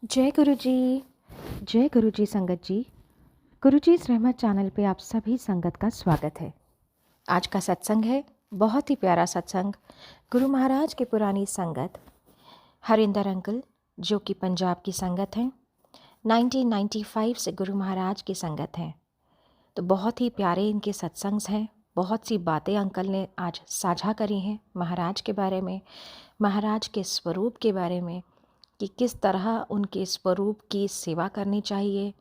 जय गुरु जी। जय गुरु जी संगत जी। गुरु जी रहमत चैनल पे आप सभी संगत का स्वागत है। आज का सत्संग है बहुत ही प्यारा सत्संग। गुरु महाराज की पुरानी संगत हरिंदर अंकल जो कि पंजाब की संगत हैं, 1995 से गुरु महाराज की संगत हैं। तो बहुत ही प्यारे इनके सत्संग हैं। बहुत सी बातें अंकल ने आज साझा करी हैं महाराज के बारे में, महाराज के स्वरूप के बारे में, कि किस तरह उनके स्वरूप की सेवा करनी चाहिए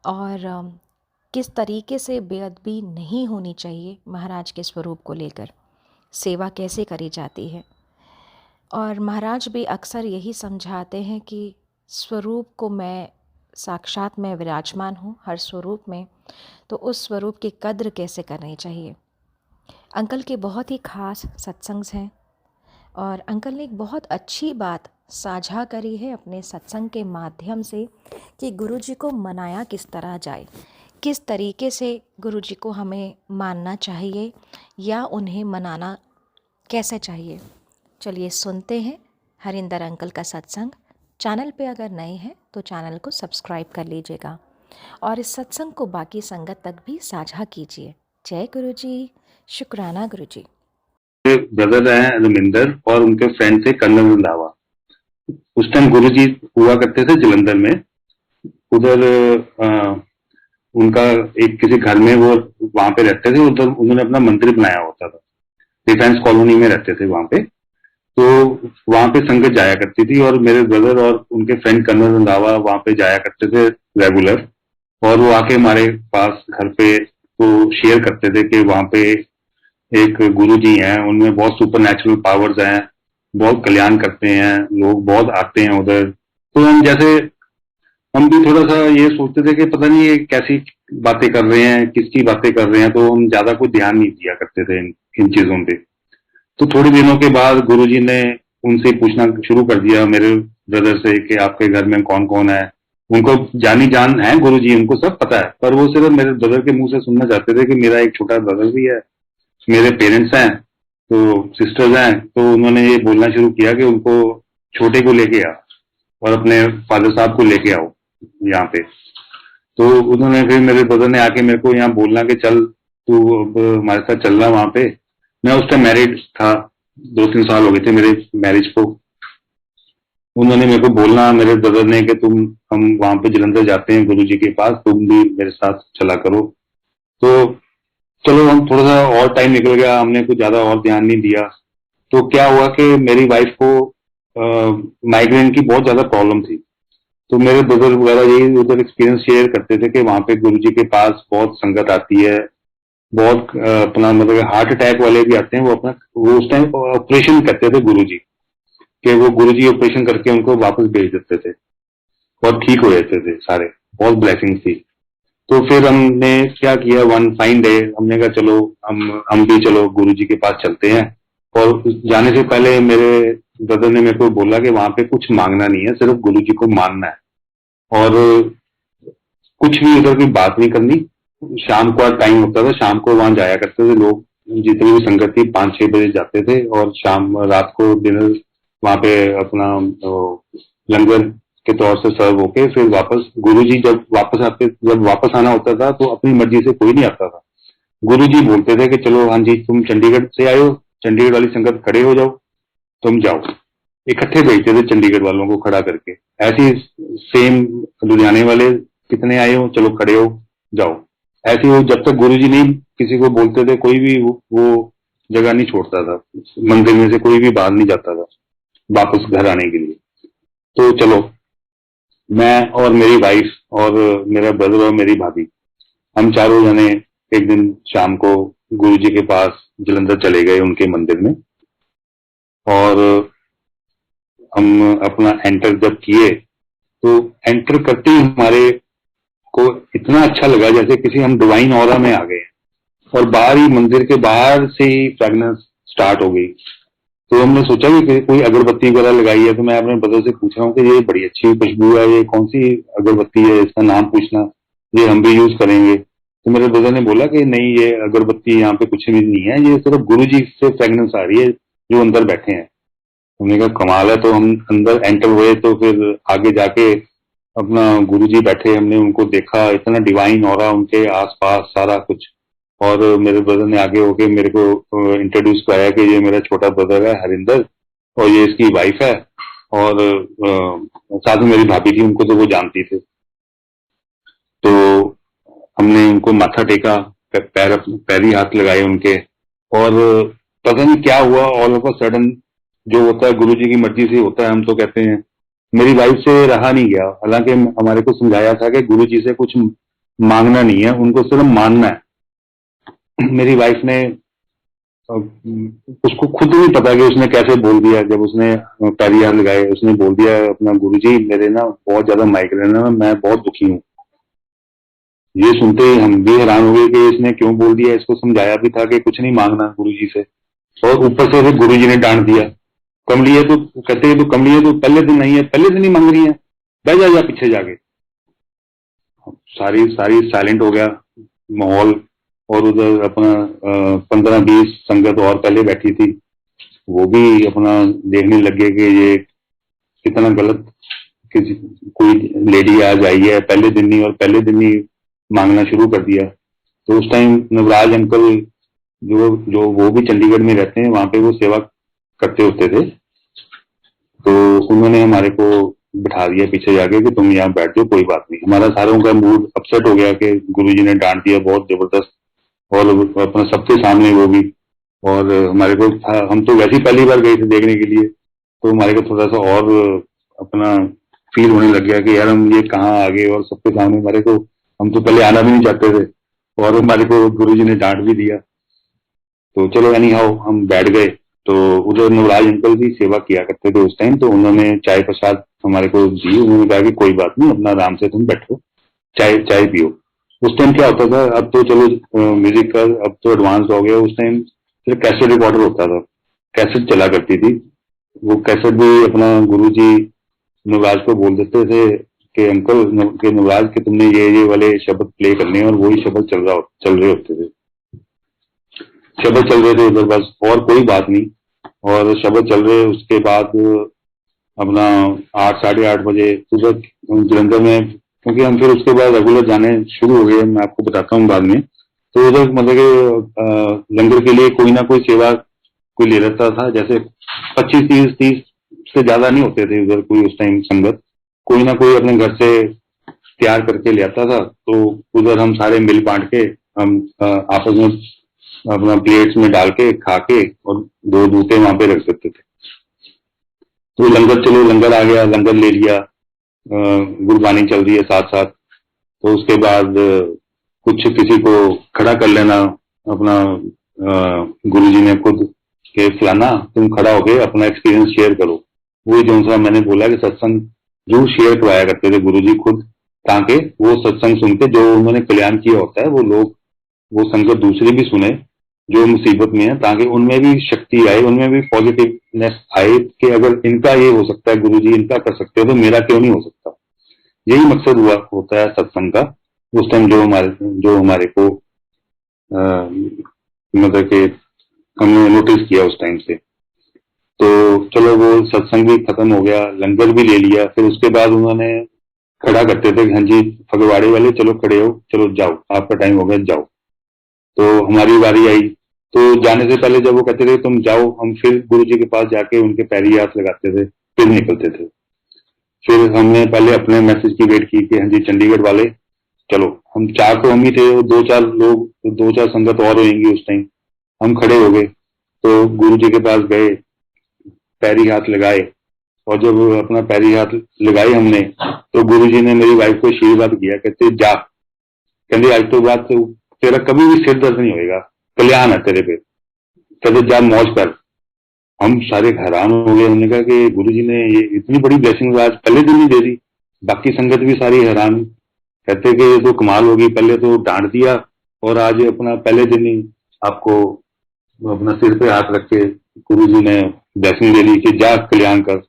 और किस तरीके से बेअदबी नहीं होनी चाहिए। महाराज के स्वरूप को लेकर सेवा कैसे करी जाती है। और महाराज भी अक्सर यही समझाते हैं कि स्वरूप को साक्षात मैं विराजमान हूँ हर स्वरूप में, तो उस स्वरूप की कद्र कैसे करनी चाहिए। अंकल के बहुत ही खास सत्संग हैं और अंकल ने एक बहुत अच्छी बात साझा करी है अपने सत्संग के माध्यम से कि गुरुजी को मनाया किस तरह जाए, किस तरीके से गुरुजी को हमें मानना चाहिए या उन्हें मनाना कैसे चाहिए। चलिए सुनते हैं हरिंदर अंकल का सत्संग। चैनल पे अगर नए हैं तो चैनल को सब्सक्राइब कर लीजिएगा और इस सत्संग को बाकी संगत तक भी साझा कीजिए। जय गुरुजी। शुक्राना गुरुजी। ब्रदर हैं रमिंदर और उनके फ्रेंड थे कर्नल रंधावा। उस टाइम गुरुजी हुआ करते थे जलंधर में। उधर उनका एक किसी घर में वो वहां पे रहते थे। उधर उन्होंने अपना मंदिर बनाया होता था। डिफेंस कॉलोनी में रहते थे वहां पे। तो वहां पे संगत जाया करती थी और मेरे ब्रदर और उनके फ्रेंड कर्नल रंधावा वहां पे जाया करते थे रेगुलर। और वो आके हमारे पास घर पे वो शेयर करते थे कि वहां पे एक गुरु जी हैं, उनमें बहुत सुपर नेचुरल पावर्स हैं, बहुत कल्याण करते हैं, लोग बहुत आते हैं उधर। तो हम भी थोड़ा सा ये सोचते थे कि पता नहीं ये कैसी बातें कर रहे हैं, किसकी बातें कर रहे हैं। तो हम ज्यादा कोई ध्यान नहीं दिया करते थे इन चीजों पे। तो थोड़े दिनों के बाद गुरुजी ने उनसे पूछना शुरू कर दिया मेरे ब्रदर से कि आपके घर में कौन कौन है। उनको जानी जान है गुरुजी, उनको सब पता है, पर वो सिर्फ मेरे ब्रदर के मुंह से सुनना चाहते थे कि मेरा एक छोटा ब्रदर भी है, मेरे पेरेंट्स हैं, तो सिस्टर्स हैं। तो उन्होंने ये बोलना शुरू किया कि उनको छोटे को लेके आ और अपने फादर साहब को लेके आओ यहाँ पे। तो उन्होंने फिर मेरे ब्रदर ने आके मेरे को यहाँ बोलना कि चल तू अब हमारे साथ चल रहा वहां पे। मैं उस टाइम मैरिड था, 2-3 साल हो गए थे मेरे मैरिज को। उन्होंने मेरे को बोलना मेरे ब्रदर ने कि हम वहां पे जलंधर जाते हैं गुरु जी के पास, तुम भी मेरे साथ चला करो। तो चलो हम थोड़ा सा और टाइम निकल गया, हमने कुछ ज्यादा और ध्यान नहीं दिया। तो क्या हुआ कि मेरी वाइफ को माइग्रेन की बहुत ज्यादा प्रॉब्लम थी। तो मेरे ब्रदर वगैरह यही उधर एक्सपीरियंस शेयर करते थे कि वहां पे गुरुजी के पास बहुत संगत आती है, बहुत अपना मतलब हार्ट अटैक वाले भी आते हैं। वो उस टाइम ऑपरेशन करते थे गुरुजी, कि वो गुरुजी ऑपरेशन करके उनको वापस भेज देते थे और ठीक हो जाते थे सारे। बहुत ब्लेसिंग थी। तो फिर हमने क्या किया, वन फाइन डे हमने कहा चलो हम भी चलो गुरुजी के पास चलते हैं। और जाने से पहले मेरे ब्रदर ने मेरे को बोला कि वहां पे कुछ मांगना नहीं है, सिर्फ गुरुजी को मानना है और कुछ भी उधर की बात नहीं करनी। शाम को टाइम होता था, शाम को वहां जाया करते थे लोग, जितनी भी संगत थी 5-6 बजे जाते थे और शाम रात को डिनर वहां पे अपना लंगर के तौर से सर्व होके फिर वापस गुरुजी जब वापस आना होता था तो अपनी मर्जी से कोई नहीं आता था। गुरुजी बोलते थे कि चलो हाँ जी तुम चंडीगढ़ से आए हो, चंडीगढ़ वाली संगत खड़े हो जाओ, तुम जाओ। इकट्ठे भेजते थे चंडीगढ़ वालों को खड़ा करके। ऐसी सेम लुधियाने वाले कितने आए हो, चलो खड़े हो जाओ। ऐसे वो जब तक गुरुजी नहीं किसी को बोलते थे, कोई भी वो जगह नहीं छोड़ता था, मंदिर में से कोई भी बाहर नहीं जाता था वापस घर आने के लिए। तो चलो मैं और मेरी वाइफ और मेरा ब्रदर और मेरी भाभी, हम चारों जने एक दिन शाम को गुरुजी के पास जलंधर चले गए उनके मंदिर में। और हम अपना एंटर जब किए तो एंटर करते ही हमारे को इतना अच्छा लगा जैसे किसी हम डिवाइन ऑरा में आ गए। और बाहर ही मंदिर के बाहर से ही फ्रेगनेंस स्टार्ट हो गई। तो हमने सोचा कि कोई अगरबत्ती वगैरह लगाई है। तो मैं अपने ब्रदर से पूछ रहा हूँ कि ये बड़ी अच्छी खुशबू है, ये कौन सी अगरबत्ती है, इसका नाम पूछना, ये हम भी यूज करेंगे। तो मेरे ब्रदर ने बोला कि नहीं ये अगरबत्ती यहाँ पे कुछ भी नहीं है, ये सिर्फ गुरु जी से फ्रेगनेंस आ रही है जो अंदर बैठे हैं। हमने कहा कमाल है। तो हम अंदर एंटर हुए तो फिर आगे जाके अपना गुरुजी बैठे, हमने उनको देखा, इतना डिवाइन ऑरा उनके आसपास सारा कुछ। और मेरे ब्रदर ने आगे होके मेरे को इंट्रोड्यूस कराया कि ये मेरा छोटा ब्रदर है हरिंदर, और ये इसकी वाइफ है, और साथ में मेरी भाभी थी, उनको तो वो जानती थे। तो हमने उनको माथा टेका, पैरी हाथ लगाए उनके, और पता नहीं क्या हुआ, ऑल ऑफ अ सडन जो होता है गुरु जी की मर्जी से होता है, हम तो कहते हैं। मेरी वाइफ से रहा नहीं गया, हालांकि हमारे को समझाया था कि गुरु जी से कुछ मांगना नहीं है, उनको सिर्फ मानना है। मेरी वाइफ ने उसको खुद नहीं पता कि उसने कैसे बोल दिया, जब उसने पैरी हाथ लगाए उसने बोल दिया अपना, गुरु जी मेरे ना बहुत ज्यादा माइग्रेन है, मैं बहुत दुखी हूँ। ये सुनते ही हम भी हैरान हो गए कि इसने क्यों बोल दिया। इसको समझाया भी था कि कुछ नहीं मांगना गुरु जी से, और ऊपर से फिर गुरु जी ने डांट दिया, कमली है तो कहते हैं, तो कमली है तो पहले दिन नहीं है, पहले दिन ही मांग रही है, बह जा पीछे जाके। सारी सारी साइलेंट हो गया माहौल। और उधर अपना 15-20 संगत और पहले बैठी थी, वो भी अपना देखने लगे कि ये कितना गलत, किसी कोई लेडी आज आई है पहले दिन ही, और पहले दिन ही मांगना शुरू कर दिया। तो उस टाइम नवराज अंकल जो जो वो भी चंडीगढ़ में रहते हैं, वहां पे वो सेवा करते होते थे। तो उन्होंने हमारे को बिठा दिया पीछे जाके कि तुम यहाँ बैठ जाओ, कोई बात नहीं। हमारा सारों का मूड अपसेट हो गया कि गुरुजी ने डांट दिया बहुत जबरदस्त, और अपना सबके सामने वो भी। और हमारे को हम तो वैसे ही पहली बार गए थे देखने के लिए, तो हमारे को थोड़ा सा और अपना फील होने लग गया कि यार हम ये कहाँ आ गए, और सबके सामने हमारे को, हम तो पहले आना भी नहीं चाहते थे, और हमारे को गुरुजी ने डांट भी दिया। तो चलो एनी हाउ हम बैठ गए। तो उधर नवराज अंकल भी सेवा किया करते थे उस टाइम, तो उन्होंने चाय प्रसाद हमारे को दी। उन्होंने कहा कि कोई बात नहीं, अपना आराम से तुम बैठो, चाय चाय पियो। उस टाइम क्या होता था, अब तो चलो म्यूजिक का अब तो एडवांस हो गया, उस टाइम सिर्फ कैसेट रिकॉर्डर होता था, कैसेट चला करती थी। वो कैसेट भी अपना गुरुजी नवराज को बोल देते थे कि अंकल के नवराज के तुमने ये वाले शब्द प्ले करने हैं, और वही शब्द चल रहे होते थे। शब्द चल रहे थे उधर, बस और कोई बात नहीं। और शब्द चल रहे, उसके बाद अपना 8-8:30 बजे उधर जलंधर में, क्योंकि हम फिर उसके बाद रेगुलर जाने शुरू हो गए, मैं आपको बताता हूँ बाद में। तो उधर मतलब कि लंगर के लिए कोई ना कोई सेवा कोई ले लेता था, जैसे 25-30 से ज्यादा नहीं होते थे उधर कोई उस टाइम संगत, कोई ना कोई अपने घर से तैयार करके ले आता था। तो उधर हम सारे मिल बांट के हम आपस में अपना प्लेट्स में डाल के खा के, और 2 जूते वहां पे रख सकते थे। तो लंगर, चलो लंगर आ गया, लंगर ले लिया, गुरबानी चल रही है साथ साथ। तो उसके बाद कुछ किसी को खड़ा कर लेना, अपना गुरुजी ने खुद के फलाना तुम खड़ा होके अपना एक्सपीरियंस शेयर करो। वही जो सा मैंने बोला कि सत्संग जो शेयर करवाया करते थे गुरुजी खुद, ताकि वो सत्संग सुन के जो उन्होंने कल्याण किया होता है वो लोग, वो संगत दूसरी भी सुने जो मुसीबत में है, ताकि उनमें भी शक्ति आए, उनमें भी पॉजिटिवनेस आए कि अगर इनका ये हो सकता है गुरुजी, इनका कर सकते हो, तो मेरा क्यों नहीं हो सकता। यही मकसद हुआ होता है सत्संग का। उस टाइम जो हमारे को मतलब कि हमने नोटिस किया उस टाइम से। तो चलो वो सत्संग भी खत्म हो गया, लंगर भी ले लिया। फिर उसके बाद उन्होंने खड़ा करते थे, हाँ जी फगवाड़े वाले चलो खड़े हो, चलो जाओ आपका टाइम हो गया जाओ। तो हमारी बारी आई, तो जाने से पहले जब वो कहते थे तुम जाओ, हम फिर गुरु जी के पास जाके उनके पैरी हाथ लगाते थे, फिर निकलते थे। फिर हमने पहले अपने मैसेज की वेट की कि हाँ जी चंडीगढ़ वाले चलो। हम चार तो हम ही थे, 2-4 लोग, 2-4 संगत और होंगी उस टाइम। हम खड़े हो गए, तो गुरु जी के पास गए, पैरी हाथ लगाए। और जब अपना पैरी हाथ लगाए हमने, तो गुरु जी ने मेरी वाइफ को आशीर्वाद किया, कहते जा, कहते आज तो बात तो तेरा कभी भी सिर दर्द नहीं होएगा, कल्याण है तेरे पे, कहते जा मौज कर। हम सारे हैरान हो गए, हमने कहा कि गुरु जी ने ये इतनी बड़ी ब्लेसिंग आज पहले दिन ही दे दी। बाकी संगत भी सारी हैरान, कहते कि ये तो कमाल होगी, पहले तो डांट दिया और आज अपना पहले दिन ही आपको अपना सिर पे हाथ रख के गुरु जी ने ब्लेसिंग दे दी कि जा कल्याण कर।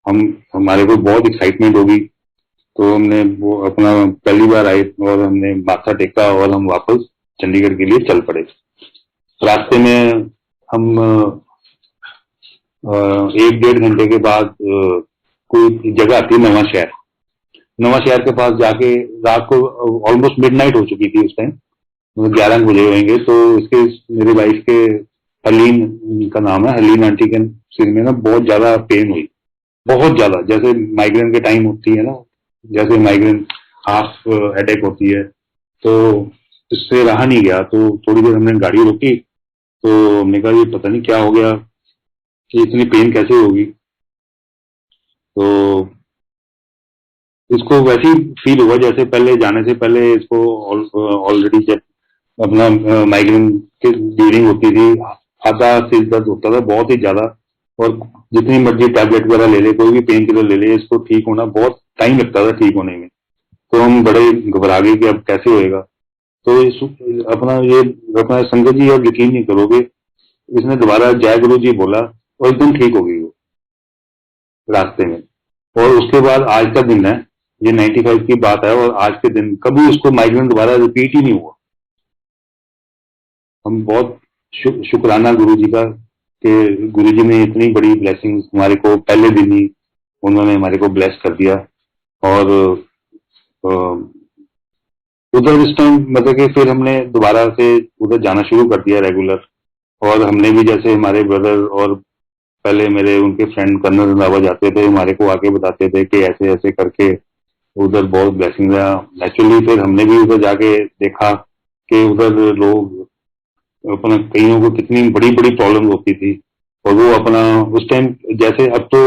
हम हमारे को बहुत एक्साइटमेंट होगी। तो हमने वो अपना पहली बार आए और हमने माथा टेका और हम वापस चंडीगढ़ के लिए चल पड़े। रास्ते में हम एक डेढ़ घंटे के बाद कोई जगह आती है नवा शहर के पास जाके, रात को ऑलमोस्ट मिडनाइट हो चुकी थी उस टाइम, 11 बजे होंगे। तो इसके मेरे वाइफ के हलीन का नाम है, हलीन आंटी के सिर में ना बहुत ज्यादा पेन हुई, बहुत ज्यादा, जैसे माइग्रेन के टाइम होती है ना, जैसे माइग्रेन हाफ हेडेक होती है। तो इससे रहा नहीं गया, तो थोड़ी देर हमने गाड़ी रोकी, तो हमने कहा ये पता नहीं क्या हो गया कि इतनी पेन कैसे होगी। तो इसको वैसे ही फील हुआ जैसे पहले जाने से पहले इसको ऑलरेडी जब अपना माइग्रेन की ब्लीडिंग होती थी, आधा सिर दर्द होता था बहुत ही ज्यादा, और जितनी मर्जी टैबलेट वगैरह ले ले, कोई भी पेन किलर ले ले, इसको ठीक होना बहुत टाइम लगता था ठीक होने में। तो हम बड़े घबरा गए कि अब कैसे होएगा। तो अपना ये अपना संगत जी, अब यकीन नहीं करोगे, इसने दोबारा जय गुरु जी बोला और एकदम ठीक हो गई वो रास्ते में। और उसके बाद आज का दिन है, ये 95 की बात है, और आज के दिन कभी उसको माइग्रेन दोबारा रिपीट ही नहीं हुआ। हम बहुत शुक्राना गुरु जी का कि गुरु जी ने इतनी बड़ी ब्लेसिंग हमारे को पहले दिन ही उन्होंने हमारे को ब्लेस कर दिया। और उधर इस टाइम मतलब कि फिर हमने दोबारा से उधर जाना शुरू कर दिया रेगुलर। और हमने भी जैसे हमारे ब्रदर और पहले मेरे उनके फ्रेंड कर्नल रंधावा जाते थे, हमारे को आके बताते थे कि ऐसे ऐसे करके उधर बहुत ब्लेसिंग है। नेचुरली फिर हमने भी उधर जाके देखा कि उधर लोग अपना कईयों को कितनी बड़ी बड़ी प्रॉब्लम होती थी, और वो अपना उस टाइम जैसे अब तो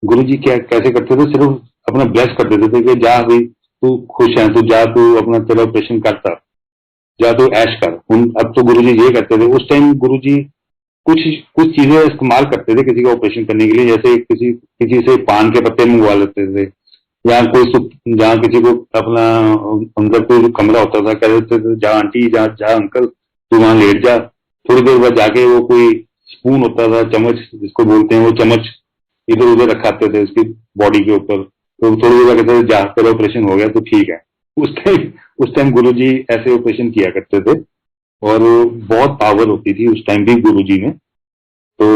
गुरु जी क्या कैसे करते थे, सिर्फ अपना ब्लेस कर देते थे कि जा भाई तू खुश है, तू जा, तू अपना तेरा ऑपरेशन करता, जा तू ऐश कर। अब तो गुरु जी ये करते थे, उस टाइम गुरु जी कुछ कुछ चीजें इस्तेमाल करते थे किसी का ऑपरेशन करने के लिए, जैसे किसी किसी से पान के पत्ते मंगवा लेते थे, या कोई जहाँ किसी को अपना अंदर कोई कमरा होता था, कह देते थे जा आंटी, जा जा अंकल, तू वहां लेट जा। थोड़ी देर बाद जाके वो कोई स्पून होता था, चम्मच जिसको बोलते हैं, वो चम्मच इधर उधर रखाते थे उसकी बॉडी के ऊपर। तो थोड़ी देर बाद कहते थे जा तेरा ऑपरेशन हो गया तो ठीक है। उस टाइम गुरु जी ऐसे ऑपरेशन किया करते थे, और बहुत पावर होती थी उस टाइम भी गुरु जी में। तो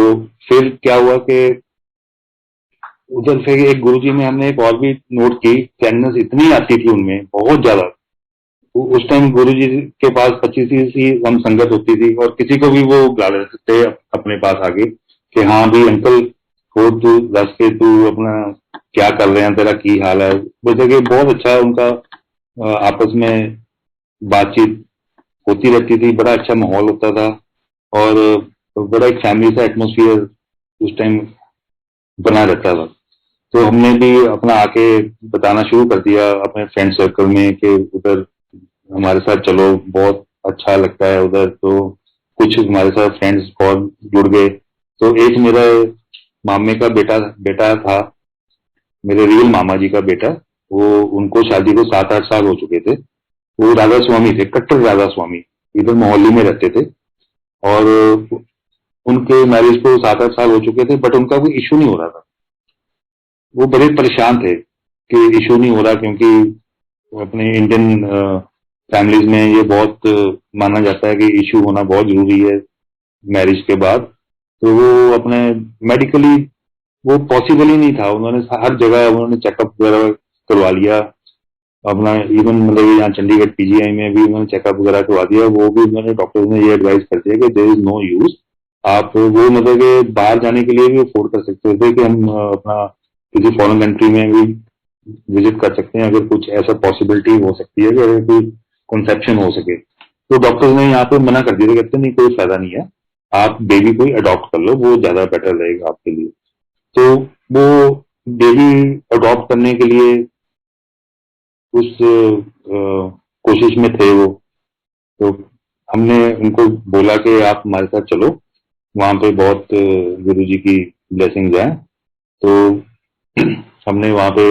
फिर क्या हुआ कि उधर से एक गुरुजी में हमने एक और भी नोट की, चैनल्स इतनी आती थी उनमें बहुत ज्यादा। तो उस टाइम गुरुजी के पास 25 सी हम संगत होती थी, और किसी को भी वो बुला लेते थे अपने पास आगे कि हाँ भी अंकल हो, तू दस के तू अपना क्या कर रहे हैं, तेरा की हाल है। वैसे कि बहुत अच्छा उनका आपस में बातचीत होती रहती थी, बड़ा अच्छा माहौल होता था, और बड़ा एक फैमिली सा एटमोसफियर उस टाइम बना रहता था। तो हमने भी अपना आके बताना शुरू कर दिया अपने फ्रेंड सर्कल में कि उधर हमारे साथ चलो, बहुत अच्छा लगता है उधर। तो कुछ हमारे साथ फ्रेंड्स और जुड़ गए। तो एक मेरा मामे का बेटा बेटा था, मेरे रियल मामा जी का बेटा, वो उनको शादी को 7-8 साल हो चुके थे। वो राधा स्वामी थे, कट्टर राधा स्वामी, इधर मोहल्ले में रहते थे। और उनके मैरिज को 7-8 साल हो चुके थे, बट उनका कोई इशू नहीं हो रहा था। वो बड़े परेशान थे कि इशू नहीं हो रहा, क्योंकि अपने इंडियन फैमिलीज में ये बहुत माना जाता है कि इशू होना बहुत जरूरी है मैरिज के बाद। तो वो अपने मेडिकली वो पॉसिबल ही नहीं था, उन्होंने हर जगह उन्होंने चेकअप वगैरह करवा लिया अपना, इवन मतलब यहाँ चंडीगढ़ पीजीआई में भी उन्होंने चेकअप वगैरह करवा दिया। वो भी उन्होंने डॉक्टर ने ये एडवाइस कर दिया कि देयर इज नो यूज, आप वो मतलब कि बाहर जाने के लिए भी अफोर्ड कर सकते थे कि हम अपना किसी फॉरेन कंट्री में भी विजिट कर सकते हैं अगर कुछ ऐसा पॉसिबिलिटी हो सकती है कि अगर कोई कंसेप्शन हो सके। तो डॉक्टर्स ने यहाँ पे मना कर दिया, कहते नहीं कोई फायदा नहीं है, आप बेबी को अडॉप्ट कर लो, वो ज्यादा बेटर रहेगा आपके लिए। तो वो बेबी अडॉप्ट करने के लिए उस कोशिश में थे वो। तो हमने उनको बोला कि आप हमारे साथ चलो, वहां पे बहुत गुरु जी की ब्लेसिंग्स हैं। तो हमने वहां पे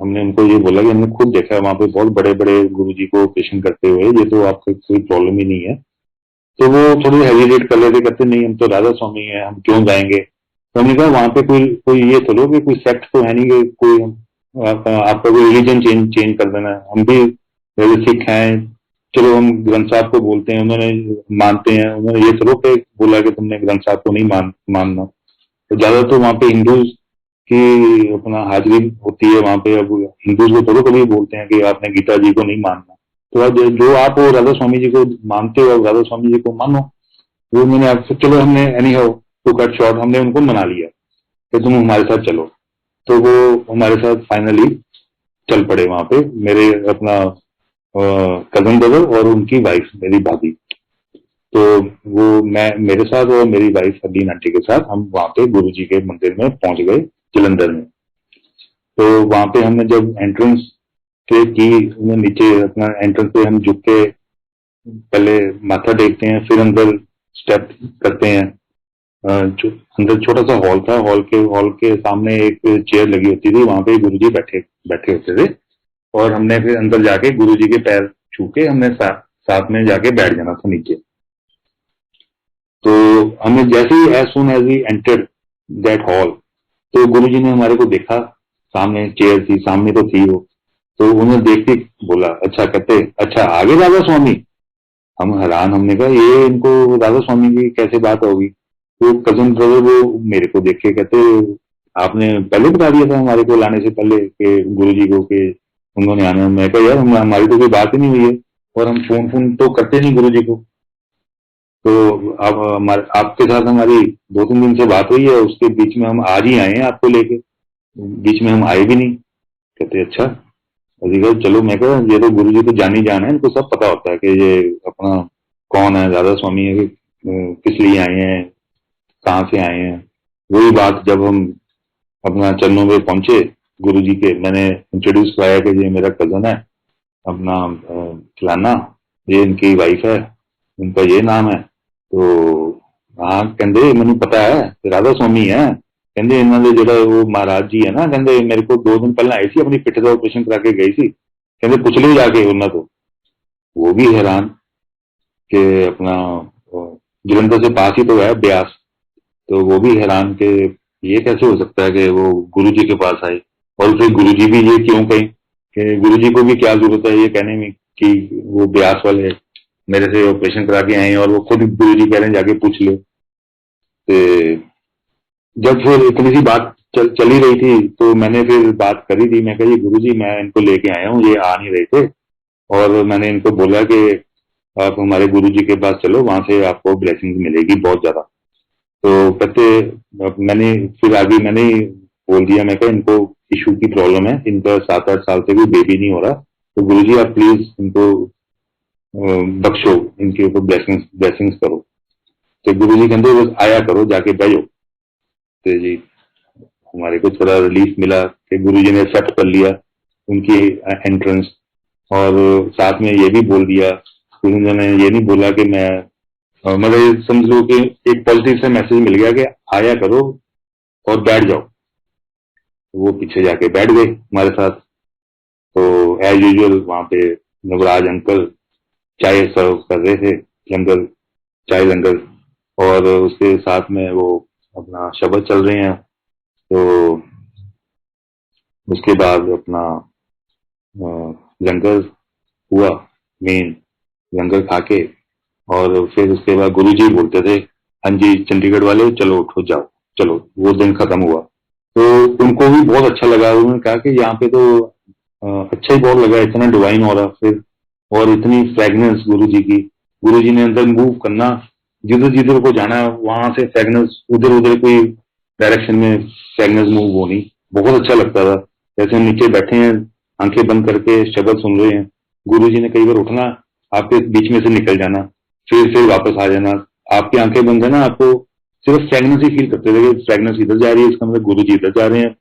हमने उनको ये बोला कि हमने खुद देखा है वहां पे बहुत बड़े बड़े गुरु जी को ऑपरेशन करते हुए, ये तो आपको कोई प्रॉब्लम ही नहीं है। तो वो थोड़े हेजिटेट कर लेते, कहते नहीं हम तो राधा स्वामी है, हम क्यों जाएंगे। तो हमने कहा वहां पे कोई कोई ये तो लो कि कोई सेक्ट तो है नहीं कि कोई आपका कोई रिलीजन चेंज चेंज कर देना है। हम भी सिख हैं, चलो हम ग्रंथ साहब को बोलते हैं, उन्होंने मानते हैं, उन्होंने ये थोड़ा के बोला कि तुमने ग्रंथ साहब को नहीं मानना। तो ज्यादा तो वहाँ पे हिंदूज की अपना हाजिरी होती है वहाँ पे। अब हिंदूज को थोड़ा कभी बोलते हैं कि आपने गीता जी को नहीं मानना। तो अब जो आप वो राधा स्वामी जी को मानते हो, अब राधा स्वामी जी को मानो। वो मैंने आपसे, चलो हमने anyhow to cut short, हमने उनको मना लिया कि तुम हमारे साथ चलो। तो वो हमारे साथ फाइनली चल पड़े वहां पे, मेरे अपना कजन ब्रदर और उनकी वाइफ मेरी भाभी। तो वो मैं मेरे साथ और मेरी वाइफ हरदीन आंटी के साथ हम वहां पे गुरु जी के मंदिर में पहुंच गए, जलंधर में। तो वहां पे हमने जब एंट्रेंस के की, नीचे अपना एंट्रेंस पे हम झुक के पहले माथा टेकते हैं, फिर अंदर स्टेप करते हैं। जो अंदर छोटा सा हॉल था, हॉल के सामने एक चेयर लगी होती थी, वहां पे गुरुजी बैठे बैठे होते थे। और हमने फिर अंदर जाके गुरुजी के पैर छू के हमने साथ में जाके बैठ जाना था नीचे। तो हमें जैसे ही as soon as we enter that hall, तो गुरुजी ने हमारे को देखा, सामने चेयर थी, सामने तो थी वो। तो उन्हें देख के बोला, अच्छा, कहते अच्छा आगे राधा स्वामी। हम हैरान, हमने कहा ये इनको राधा स्वामी की कैसे बात होगी। तो कजन ब्रदर वो मेरे को देख के कहते, आपने पहले बता दिया था हमारे को लाने से पहले कि गुरु जी को कि उन्होंने आना। मैं कहा यार हमारी तो कोई बात ही नहीं हुई है, और हम फोन फोन तो करते नहीं गुरु जी को। तो अब हमारे आपके साथ हमारी 2-3 दिन से बात हुई है, उसके बीच में हम आज ही आए हैं आपको लेके, बीच में हम आए भी नहीं। कहते अच्छा। अभी कहा चलो, मैं कहा ये तो गुरु जी तो जानी जान है, इनको सब पता होता है कि ये अपना कौन है, राधा स्वामी है, किस लिए आए हैं, कहाँ से आए हैं। वही बात जब हम अपना चरणों में पहुंचे गुरु जी के, मैंने इंट्रोड्यूस कराया कि ये मेरा कजन है अपना फलाना, ये इनकी वाइफ है, इनका ये नाम है। तो हाँ कहते मैंने पता है राधा स्वामी है। कहते इन्होंने जो वो महाराज जी है ना, कहते मेरे को 2 दिन पहले आई थी, अपनी पिठ का ऑपरेशन करा के गई थी, कहते पूछ लो जाके उन्होंने। तो वो भी हैरान कि अपना जलंधर से पास ही तो है ब्यास। तो वो भी हैरान कि ये कैसे हो सकता है कि वो गुरु जी के पास आए। और फिर गुरु जी भी ये क्यों कहें कि गुरु जी को भी क्या जरूरत है ये कहने में कि वो ब्यास वाले मेरे से ऑपरेशन करा के आए हैं, और वो खुद गुरु जी कह रहे हैं जाके पूछ लो। तो जब फिर इतनी सी बात चली रही थी, तो मैंने फिर बात करी थी, मैं कही गुरु जी मैं इनको लेके आया हूँ, ये आ नहीं रहे थे, और मैंने इनको बोला कि आप हमारे गुरु जी के पास चलो, वहां से आपको ब्लेसिंग मिलेगी बहुत ज्यादा। तो कहते मैंने फिर आगे मैंने बोल दिया, मैं कहा इनको इशू की प्रॉब्लम है, इनका 7-8 साल से कोई बेबी नहीं हो रहा, तो गुरु जी आप प्लीज इनको बख्शो, इनके ऊपर ब्लेसिंग्स ब्लेसिंग्स करो। तो गुरु जी कहते बस आया करो, जाके बैठो। तो जी हमारे को थोड़ा रिलीफ मिला कि गुरु जी ने एक्सेप्ट कर लिया उनकी एंट्रेंस। और साथ में ये भी बोल दिया, उन्होंने ये नहीं बोला कि मैं मतलब समझ लो कि एक पॉजिटिव सा मैसेज मिल गया कि आया करो और बैठ जाओ। वो पीछे जाके बैठ गए हमारे साथ। तो एज यूजुअल वहां पे नवराज अंकल चाय सर्व कर रहे थे, लंगर, चाय लंगर, और उसके साथ में वो अपना शब्द चल रहे हैं। तो उसके बाद अपना लंगर हुआ, मेन लंगर खा के, और फिर उसके बाद गुरुजी बोलते थे हाँ जी चंडीगढ़ वाले चलो उठो जाओ, चलो। वो दिन खत्म हुआ। तो उनको भी बहुत अच्छा लगा, उन्होंने कहा कि यहाँ पे तो अच्छा ही बहुत लगा, इतना डिवाइन हो रहा फिर, और इतनी फ्रेगनेंस गुरु जी की। गुरु जी ने अंदर मूव करना, जिधर जिधर को जाना वहां से फ्रेगनेंस, उधर उधर कोई डायरेक्शन में फ्रेगनेंस मूव होनी, बहुत अच्छा लगता था। जैसे हम नीचे बैठे हैं, आंखें बंद करके शब्द सुन रहे हैं, गुरु जी ने कई बार उठना, आपके बीच में से निकल जाना, फिर वापस आ जाना। आपकी आंखें बंद है ना, आपको सिर्फ फ्रेगनेंस ही फील करते थे, फ्रेगनेंस इधर जा रही है, इसका मतलब गुरु जी इधर जा रहे हैं,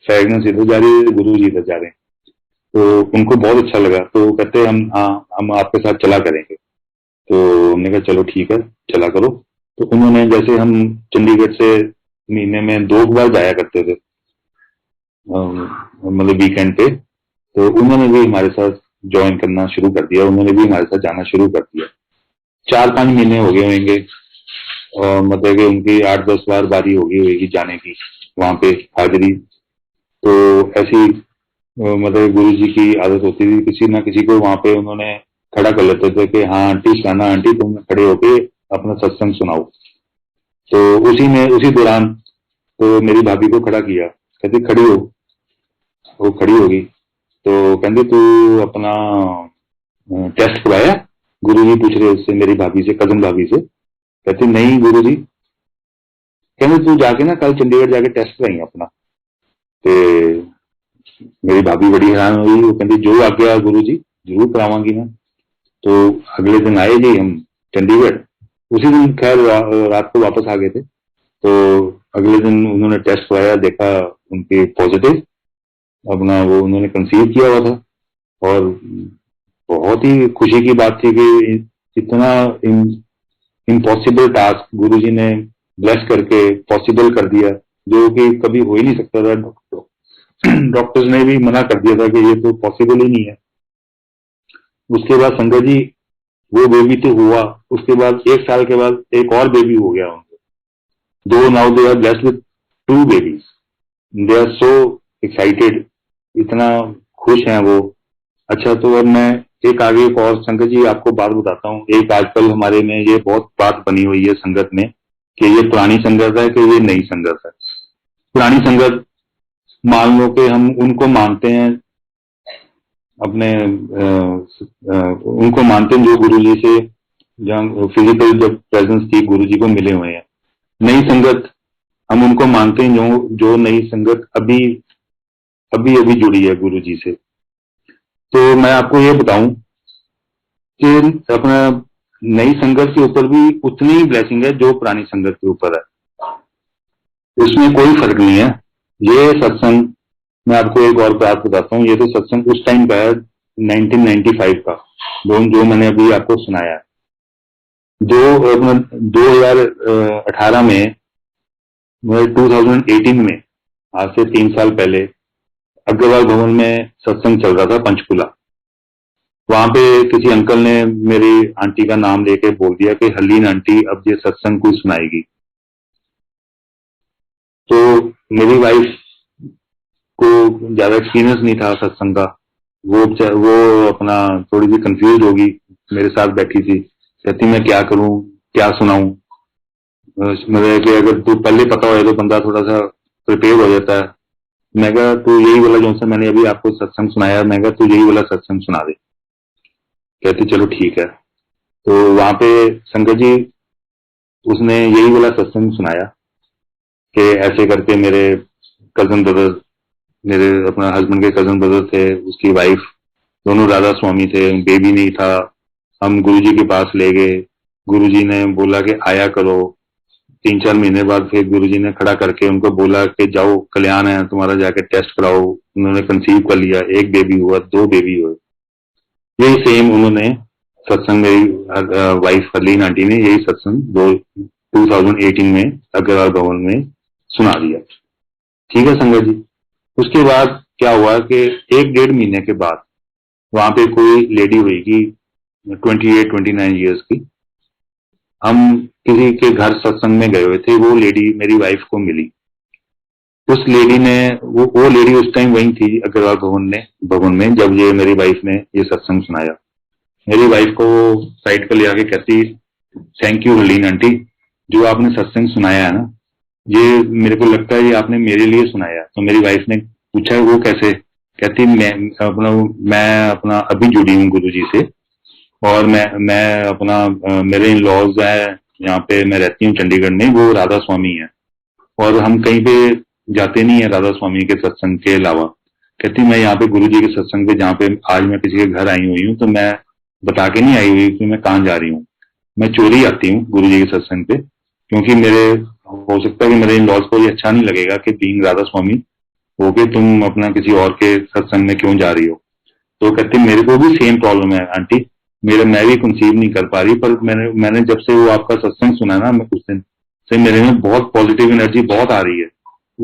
फ्रेगनेंस इधर जा रही है, गुरु जी इधर जा रहे हैं। तो उनको बहुत अच्छा लगा, तो कहते हम हाँ हम आपके साथ चला करेंगे। तो हमने कहा चलो ठीक है चला करो। तो उन्होंने, जैसे हम चंडीगढ़ से महीने में 2 बार जाया करते थे मतलब वीकेंड पे, तो उन्होंने भी हमारे साथ ज्वाइन करना शुरू कर दिया, उन्होंने भी हमारे साथ जाना शुरू कर दिया। 4-5 महीने हो गए होंगे, और मतलब कि उनकी 8-10 बार बारी होगी होगी जाने की वहां पे हाजिरी। तो ऐसी मतलब गुरु जी की आदत होती थी, किसी ना किसी को वहां पे उन्होंने खड़ा कर लेते थे कि हाँ आंटी शाना आंटी तुम खड़े होके अपना सत्संग सुनाओ। तो उसी दौरान तो मेरी भाभी को खड़ा किया, कहती खड़ी हो। वो खड़ी होगी तो कहती तू अपना टेस्ट करवाया? गुरुजी पूछ रहे उससे, मेरी भाभी से, कजन भाभी से। कहती नहीं गुरुजी। कहते तू जाके ना कल चंडीगढ़ जाके टेस्ट कराई अपना। ते मेरी भाभी बड़ी हैरान हुई, वो कहती जो आज्ञा गुरुजी, जरूर करावांगी मैं। तो अगले दिन आए जी हम चंडीगढ़। उसी दिन खैर रात को वापस आ गए थे। तो अगले दिन उन्होंने टेस्ट कराया, देखा उनकी पॉजिटिव, अपना वो उन्होंने कंसीव किया हुआ था। और बहुत ही खुशी की बात थी कि इतना इम्पॉसिबल टास्क गुरुजी ने ब्लेस करके पॉसिबल कर दिया, जो कि कभी हो ही नहीं सकता था। डॉक्टर्स ने भी मना कर दिया था कि ये तो पॉसिबल ही नहीं है। उसके बाद संगत जी वो बेबी तो हुआ, उसके बाद 1 साल के बाद एक और बेबी हो गया उनको। दो now they are blessed with 2 babies. They are so excited, इतना खुश हैं वो। अच्छा तो अब मैं एक आगे एक और संगत जी आपको बात बताता हूँ। एक आजकल हमारे में ये बहुत बात बनी हुई है संगत में कि ये पुरानी संगत है कि ये नई संगत है। पुरानी संगत मान लो कि हम उनको मानते हैं अपने उनको मानते हैं जो गुरुजी से जहाँ फिजिकल जब प्रेजेंस थी गुरुजी को मिले हुए हैं। नई संगत हम उनको मानते हैं जो नई संगत अभी अभी अभी जुड़ी है गुरुजी से। तो मैं आपको ये बताऊं कि अपना नई संगत के ऊपर भी उतनी ही ब्लेसिंग है जो पुरानी संगत के ऊपर है, उसमें कोई फर्क नहीं है। ये सत्संग मैं आपको एक और बात बताता हूँ। ये तो सत्संग उस टाइम का है 1995 का, जो मैंने अभी आपको सुनाया है। जो अपना 2018 में 2018 में आज से 3 साल पहले अग्रवाल भवन में सत्संग चल रहा था पंचकुला। वहां पे किसी अंकल ने मेरी आंटी का नाम लेके बोल दिया कि हलीन आंटी अब ये सत्संग कोई सुनाएगी। तो मेरी वाइफ को ज्यादा एक्सपीरियंस नहीं था सत्संग का। वो अपना थोड़ी सी कंफ्यूज होगी, मेरे साथ बैठी थी, कहती मैं क्या करूं, क्या सुनाऊं। मतलब कि अगर तू पहले पता हो तो बंदा थोड़ा सा प्रिपेयर हो जाता है। मैं कहा तू यही वाला जो सा मैंने अभी आपको सत्संग सुनाया, मैं कहा तू यही वाला सत्संग सुना दे। कहती चलो ठीक है। तो वहां पे संगत जी उसने यही वाला सत्संग सुनाया कि ऐसे करके मेरे कजन ब्रदर, मेरे अपना हस्बैंड के कजन ब्रदर थे, उसकी वाइफ, दोनों राधा स्वामी थे, बेबी नहीं था। हम गुरुजी के पास ले गए, गुरुजी ने बोला कि आया करो। 3-4 महीने बाद फिर गुरुजी ने खड़ा करके उनको बोला कि जाओ कल्याण है तुम्हारा, जाके टेस्ट कराओ। उन्होंने कंसीव कर लिया, एक बेबी हुआ, 2 बेबी हुए। यही सेम उन्होंने सत्संग मेरी वाइफ हरलीन आंटी ने यही सत्संग 2018 में अग्रवाल भवन में सुना दिया। ठीक है संगत जी। उसके बाद क्या हुआ कि 1-1.5 महीने के बाद वहां पे कोई लेडी हुई 28-29 ईयर्स की। हम किसी के घर सत्संग में गए हुए थे, वो लेडी मेरी वाइफ को मिली। उस लेडी ने वो लेडी उस टाइम वहीं थी अग्रवाल भवन में जब ये मेरी वाइफ ने ये सत्संग सुनाया। मेरी वाइफ को साइड पर ले आके कहती थैंक यू हरलीन आंटी, जो आपने सत्संग सुनाया है ना, ये मेरे को लगता है ये आपने मेरे लिए सुनाया। तो मेरी वाइफ ने पूछा वो कैसे? कहती मैं अपना अभी जुड़ी हूँ गुरुजी से, और मैं अपना मेरे इन लॉज है यहाँ पे, मैं रहती हूँ चंडीगढ़ में, वो राधा स्वामी है, और हम कहीं पे जाते नहीं है राधा स्वामी के सत्संग के अलावा। कहती मैं यहाँ पे गुरुजी के सत्संग पे, जहाँ पे आज मैं किसी के घर आई हुई हूँ, तो मैं बता के नहीं आई हुई कि मैं कहाँ जा रही हूँ, मैं चोरी आती हूँ गुरुजी के सत्संग पे, क्योंकि मेरे हो सकता है कि मेरे इन लॉज को ये अच्छा नहीं लगेगा कि बीइंग राधा स्वामी होके तुम अपना किसी और के सत्संग में क्यों जा रही हो। तो कहते मेरे को भी सेम प्रॉब्लम है आंटी, मैं भी कंसीव नहीं कर पा रही, पर मैंने जब से वो आपका सत्संग सुना ना, मैं उस दिन से मेरे में बहुत पॉजिटिव एनर्जी बहुत आ रही है।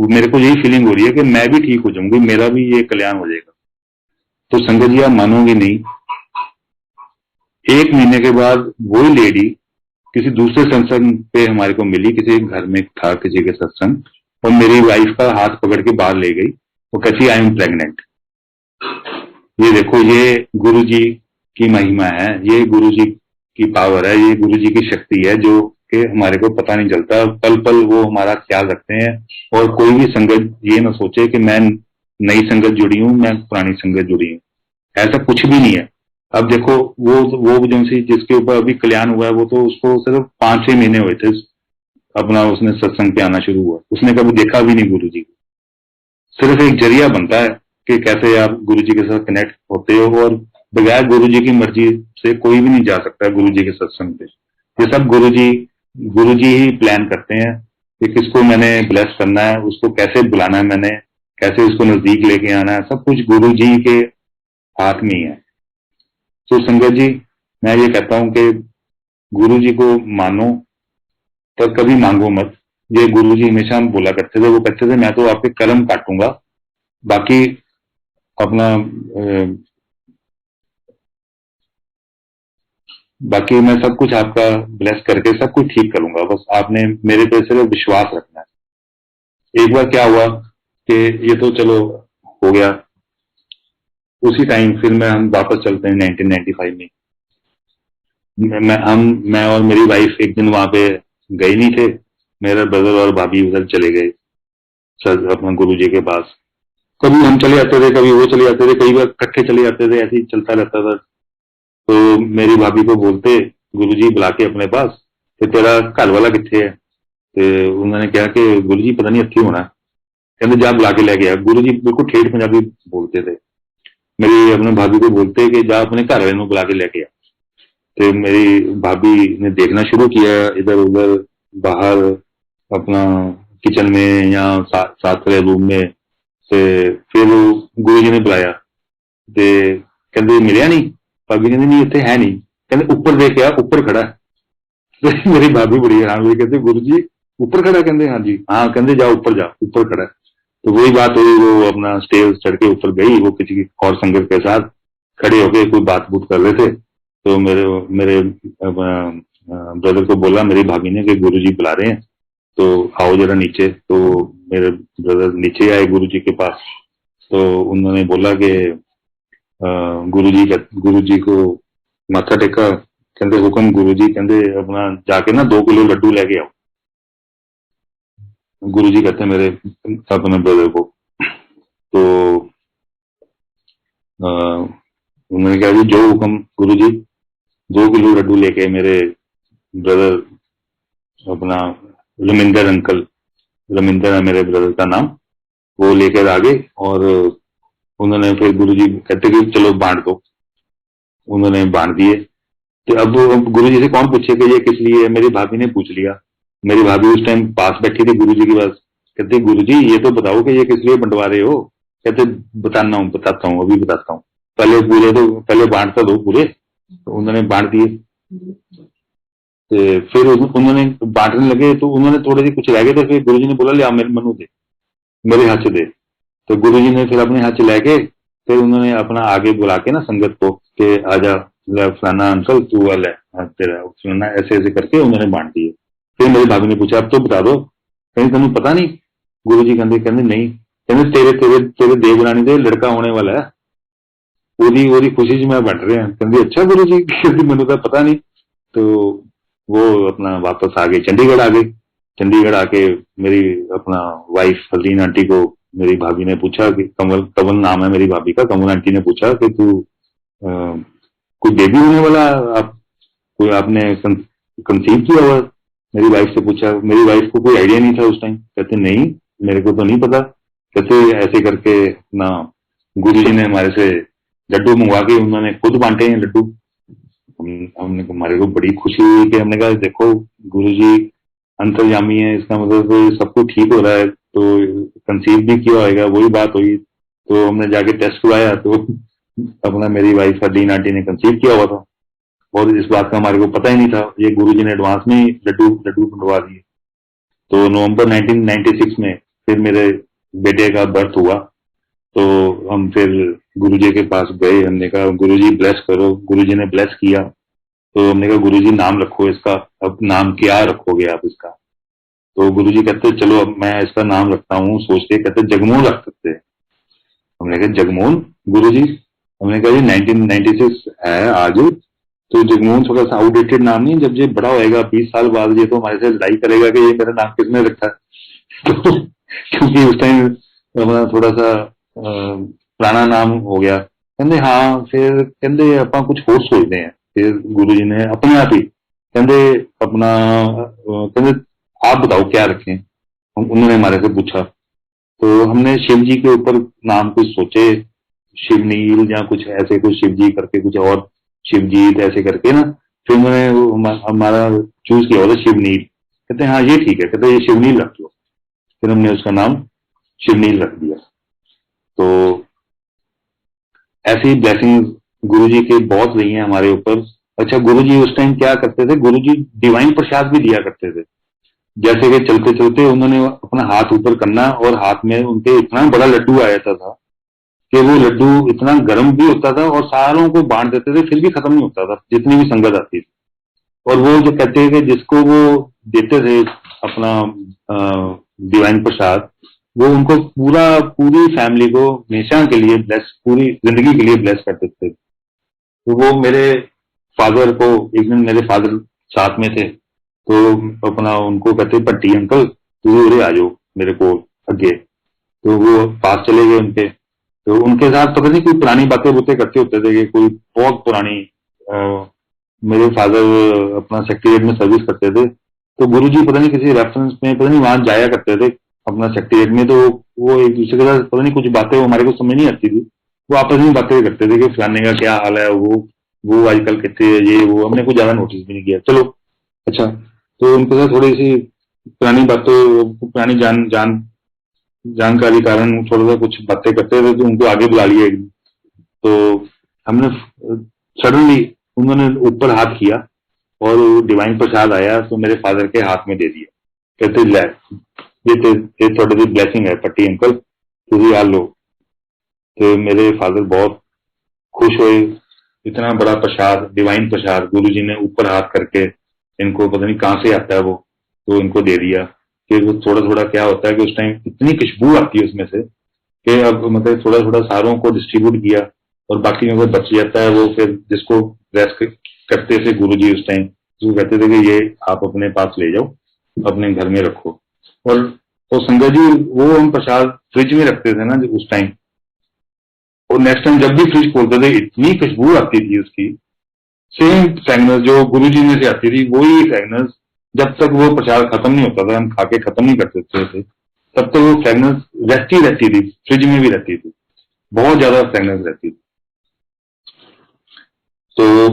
मेरे को यही फीलिंग हो रही है कि मैं भी ठीक हो जाऊंगी, मेरा भी ये कल्याण हो जाएगा। तो संगत जी आप मानोगे नहीं, 1 महीने के बाद वही लेडी किसी दूसरे सत्संग पे हमारे को मिली, किसी घर में था किसी के सत्संग, और मेरी वाइफ का हाथ पकड़ के बाहर ले गई। वो कहती आई एम प्रेग्नेंट। ये देखो, ये गुरु जी की महिमा है, ये गुरु जी की पावर है, ये गुरु जी की शक्ति है जो कि हमारे को पता नहीं चलता। पल पल वो हमारा ख्याल रखते हैं। और कोई भी संगत ये ना सोचे कि मैं नई संगत जुड़ी हूँ, मैं पुरानी संगत जुड़ी हूँ, ऐसा कुछ भी नहीं है। अब देखो, वो जो सी जिसके ऊपर अभी कल्याण हुआ है, वो तो उसको सिर्फ 5-6 महीने हुए थे अपना उसने सत्संग पे आना शुरू हुआ, उसने कभी देखा भी नहीं गुरु जी को। सिर्फ एक जरिया बनता है कि कैसे आप गुरु जी के साथ कनेक्ट होते हो, और बगैर गुरु जी की मर्जी से कोई भी नहीं जा सकता गुरु जी के सत्संग पे। ये सब गुरु जी ही प्लान करते हैं कि किसको मैंने ब्लेस करना है, उसको कैसे बुलाना है, मैंने कैसे उसको नजदीक लेके आना है, सब कुछ गुरु जी के हाथ में ही है। तो संगत जी, मैं ये कहता हूं कि गुरु जी को मानो पर कभी मांगो मत। ये गुरु जी हमेशा बोला करते थे, वो कहते थे मैं तो आपके कर्म काटूंगा, बाकी अपना बाकी मैं सब कुछ आपका ब्लेस करके सब कुछ ठीक करूंगा, बस आपने मेरे पे सिर्फ विश्वास रखना है। एक बार क्या हुआ कि ये तो चलो हो गया, उसी टाइम फिर हम वापस चलते हैं 1995 में। मैं और मेरी वाइफ एक दिन वहां पे गए नहीं थे, मेरा ब्रदर और भाभी उधर चले गए सर अपना गुरु जी के पास। कभी हम चले जाते थे, कभी वो चले जाते थे, कई बार इकट्ठे चले जाते थे, ऐसे ही चलता रहता था। तो मेरी भाभी को बोलते गुरु जी बुला के अपने पास कि तेरा घर वाला कितने है। तो उन्होंने कहा कि गुरु जी पता नहीं अच्छी होना, कहते जा बुला के ले गया। गुरु जी बिल्कुल ठेठ पंजाबी बोलते थे। मेरी अपने भाभी को बोलते कि जा अपने घर वाले को बुला के लेके आ। तो मेरी भाभी ने देखना शुरू किया इधर उधर, बाहर अपना किचन में या साथ वाले रूम में। ते फिर गुरु जी ने बुलाया, ते कहते मिलिया नहीं। भाभी कहती नहीं इतने है नहीं, कहते ऊपर देख आ, ऊपर खड़ा है। तो मेरी भाभी बड़ी हैरान हुई, कहते गुरु जी ऊपर खड़ा, कहते हाँ जी, हाँ कहते जा ऊपर खड़ा है। तो वही बात हुई, वो अपना स्टेज चढ़ के ऊपर गई, वो किसी और संगत के साथ खड़े होके कोई बात बूत कर रहे थे। तो मेरे मेरे ब्रदर को बोला मेरी भाभी ने कि गुरु जी बुला रहे हैं, तो आओ जरा नीचे। तो मेरे ब्रदर नीचे आए गुरु जी के पास। तो उन्होंने बोला कि गुरु जी को माथा टेका, कहते हुक्म गुरु जी, कहते अपना जाके ना 2 किलो लड्डू लेके आओ। गुरु जी कहते मेरे अपने ब्रदर को। तो उन्होंने कहा जी जो हुक्म गुरु जी। 2 किलो लड्डू लेके मेरे ब्रदर अपना रमिंदर अंकल, रमिंदर है मेरे ब्रदर का नाम, वो लेकर आ गए। और उन्होंने फिर गुरु जी कहते कि चलो बांट दो, उन्होंने बांट दिए। तो अब गुरु जी से कौन पूछे कि ये किस लिए है, मेरी भाभी ने पूछ लिया। मेरी भाभी उस टाइम पास बैठी थी गुरु जी के पास। कहते गुरु जी ये तो बताओ कि ये किस लिए बंटवा रहे हो। कहते बताता हूँ अभी बताता हूँ, पहले बांट तो दो पूरे। तो उन्होंने बांट दिए। तो फिर उन्होंने बांटने लगे, तो उन्होंने थोड़े से कुछ रह गए थे, फिर गुरु जी ने बोला ले आ मेरे मनु दे, मेरे हाथ से दे। तो गुरु जी ने फिर अपने हाथ से लेके फिर उन्होंने अपना आगे बुला के ना संगत को कि आजा फलाना अंकल तू वाला है तेरा फलाना, ऐसे ऐसे करके उन्होंने बांट दिए। फिर मेरी भाभी ने पूछा अब तो बता दो, कहीं तेन पता नहीं। गुरु जी कहते नहीं, कहते तेरे तेरे तेरे देवरानी दे लड़का होने वाला है, ओदी खुशी च मैं बंट रहे हैं। कहते अच्छा गुरु जी, कहती मैंने तो पता नहीं। तो वो अपना वापस आ गए, चंडीगढ़ आ गए। चंडीगढ़ आके मेरी अपना वाइफ हरलीन आंटी को मेरी भाभी ने पूछा कि कमल नाम है मेरी भाभी का, कमल आंटी ने पूछा कि तू कोई बेबी होने वाला, आप कोई आपने कंसीव किया हुआ। मेरी वाइफ से पूछा, मेरी वाइफ को कोई आइडिया नहीं था उस टाइम। कहते नहीं मेरे को तो नहीं पता। कहते ऐसे करके ना गुरु जी ने हमारे से लड्डू मंगवा के उन्होंने खुद बांटे हैं लड्डू। हमने हमारे को बड़ी खुशी हुई कि हमने कहा देखो गुरु जी अंतर्यामी है, इसका मतलब तो सब कुछ ठीक हो रहा है, तो कंसीव भी किया होगा, वही बात हुई। तो हमने जाके टेस्ट करवाया, तो अपना मेरी वाइफ हरदीन आंटी ने कंसीव किया हुआ था, और इस बात का हमारे को पता ही नहीं था। ये गुरु जी ने एडवांस में ही लड्डू लड्डू बनवा दिए। तो नवंबर 1996 में फिर मेरे बेटे का बर्थ हुआ। तो हम फिर गुरु जी के पास गए, हमने कहा गुरु जी ब्लेस करो। गुरु जी ने ब्लेस किया। तो हमने कहा गुरु जी नाम रखो इसका, अब नाम क्या रखोगे आप इसका। तो गुरु जी कहते चलो अब मैं इसका नाम रखता हूँ, सोचते कहते जगमोहन रख सकते हैं। हमने कहा जगमोहन गुरु जी। हमने कहा जी 1996 है आज, तो जगमोहन थोड़ा सा आउटडेटेड नाम नहीं है, जब ये बड़ा होएगा 20 साल बाद ये तो हमारे से लड़ाई करेगा कि ये मेरा नाम किसने रखा है। तो क्योंकि उस टाइम अपना थोड़ा सा पुराना नाम हो गया, कहते हाँ, फिर कहते ਆਪਾਂ कुछ होर सोचते हैं। फिर गुरु जी ने अपने आप ही कहते अपना कहते आप बताओ क्या रखें। उन्होंने हमारे से पूछा, तो हमने शिव जी के ऊपर नाम कुछ सोचे, शिवनील या कुछ ऐसे, कुछ शिव जी करके कुछ और, शिवजीत ऐसे करके ना। फिर उन्होंने हमारा चूज किया होता शिवनील। कहते हैं हाँ ये ठीक है, कहते ये शिवनील रख लो। फिर हमने उसका नाम शिवनील रख दिया। तो ऐसी ब्लेसिंग गुरु जी के बहुत रही हैं हमारे ऊपर। अच्छा, गुरु जी उस टाइम क्या करते थे, गुरु जी डिवाइन प्रसाद भी दिया करते थे। जैसे कि चलते चलते उन्होंने अपना हाथ ऊपर करना और हाथ में उनके इतना बड़ा लड्डू आ जाता था कि वो लड्डू इतना गर्म भी होता था और सारों को बांट देते थे, फिर भी खत्म नहीं होता था जितनी भी संगत आती थी। और वो जो कहते हैं कि जिसको वो देते थे अपना डिवाइन प्रसाद, वो उनको पूरी फैमिली को हमेशा के लिए ब्लेस, पूरी जिंदगी के लिए ब्लेस कर देते थे। तो वो मेरे फादर को, एक दिन मेरे फादर साथ में थे, तो अपना उनको कहते पट्टी अंकल तुझे उरे आ जाओ मेरे को अगे। तो वो पास चले गए उनके। तो उनके साथ पता नहीं कोई पुरानी बातें बुतें करते होते थे कि कोई बहुत पुरानी। मेरे फादर अपना सेक्रेटरीट में सर्विस करते थे, तो गुरुजी पता नहीं किसी रेफरेंस में पता नहीं वहां जाया करते थे अपना सेक्रेटरीट में। तो वो एक दूसरे के साथ पता नहीं कुछ बातें, वो हमारे को समझ नहीं आती थी, वो आपस में बातें करते थे कि फलाने का क्या हाल है, वो आजकल कहते हैं ये वो। हमने कुछ ज्यादा नोटिस भी नहीं किया, चलो अच्छा। तो उनके साथ थोड़ी सी पुरानी बातें, पुरानी जानकारी कारण थोड़ा सा कुछ बातें करते थे, तो उनको आगे बुला लिया एक दिन। तो हमने सडनली उन्होंने ऊपर हाथ किया और डिवाइन प्रसाद आया तो मेरे फादर के हाथ में दे दिया। कहते ले ये थोड़ी सी ब्लेसिंग है पट्टी अंकल, तुझे याद लो। तो मेरे फादर बहुत खुश हुए, इतना बड़ा प्रसाद, डिवाइन प्रसाद गुरु जी ने ऊपर हाथ करके, इनको पता नहीं कहाँ से आता है वो, तो इनको दे दिया। फिर वो थोड़ा थोड़ा क्या होता है कि उस टाइम इतनी खुशबू आती है उसमें से कि अब मतलब थोड़ा थोड़ा सारों को डिस्ट्रीब्यूट किया और बाकी में वो बच जाता है, वो फिर जिसको रेस्ट करते थे गुरु जी उस टाइम, वो कहते थे कि ये आप अपने पास ले जाओ, अपने घर में रखो। और तो संगत जी वो हम प्रसाद फ्रिज में रखते थे ना उस टाइम, और नेक्स्ट टाइम जब भी फ्रिज खोलते थे इतनी खुशबू आती थी उसकी, सेम फ्रेगनेंस जो गुरु जी में से आती थी वही फ्रेगनेंस। जब तक वो प्रसाद खत्म नहीं होता था, हम खा के खत्म नहीं कर सकते थे, तब तक वो फ्रेगनेंस रहती थी, फ्रिज में भी रहती थी, बहुत ज्यादा फ्रेगनेंस रहती थी। तो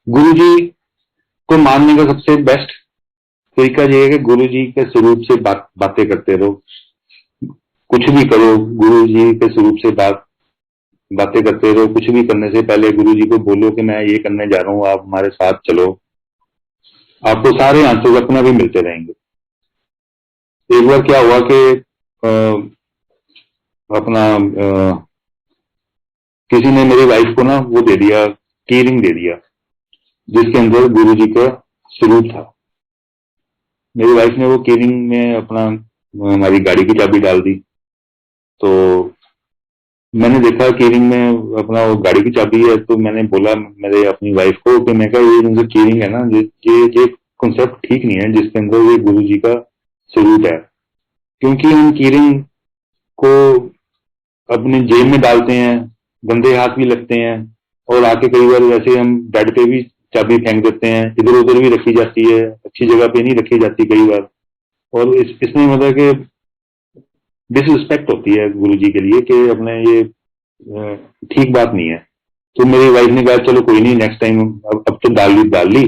गुरु जी को मानने का सबसे बेस्ट तरीका ये है कि गुरु जी के स्वरूप से बातें करते रहो। कुछ भी करो, गुरु जी के स्वरूप से बातें करते रहो। कुछ भी करने से पहले गुरु जी को बोलो कि मैं ये करने जा रहा हूँ, आप हमारे साथ चलो। आपको सारे आंसर अपना भी मिलते रहेंगे। एक बार क्या हुआ कि अपना किसी ने मेरी वाइफ को ना वो दे दिया, की रिंग दे दिया जिसके अंदर गुरु जी का स्वरूप था। मेरी वाइफ ने वो की रिंग में अपना हमारी गाड़ी की चाबी डाल दी। तो मैंने देखा की रिंग में अपना वो गाड़ी की चाबी है, तो मैंने बोला मेरे अपनी वाइफ को कि मैं कहा ये जो की रिंग है ना, ये कॉन्सेप्ट ठीक नहीं है जिसके अंदर ये गुरु जी का स्वरूप है। क्योंकि हम की रिंग को अपने जेब में डालते हैं, गंदे हाथ भी लगते हैं, और आके कई बार वैसे हम बेड पे भी चाबी फेंक देते हैं, इधर उधर भी रखी जाती है, अच्छी जगह पे नहीं रखी जाती कई बार। और इसमें मतलब कि डिसरिस्पेक्ट होती है गुरु जी के लिए कि अपने ये ठीक बात नहीं है। तो मेरी वाइफ ने कहा चलो कोई नहीं, नेक्स्ट टाइम अब तो डाल ली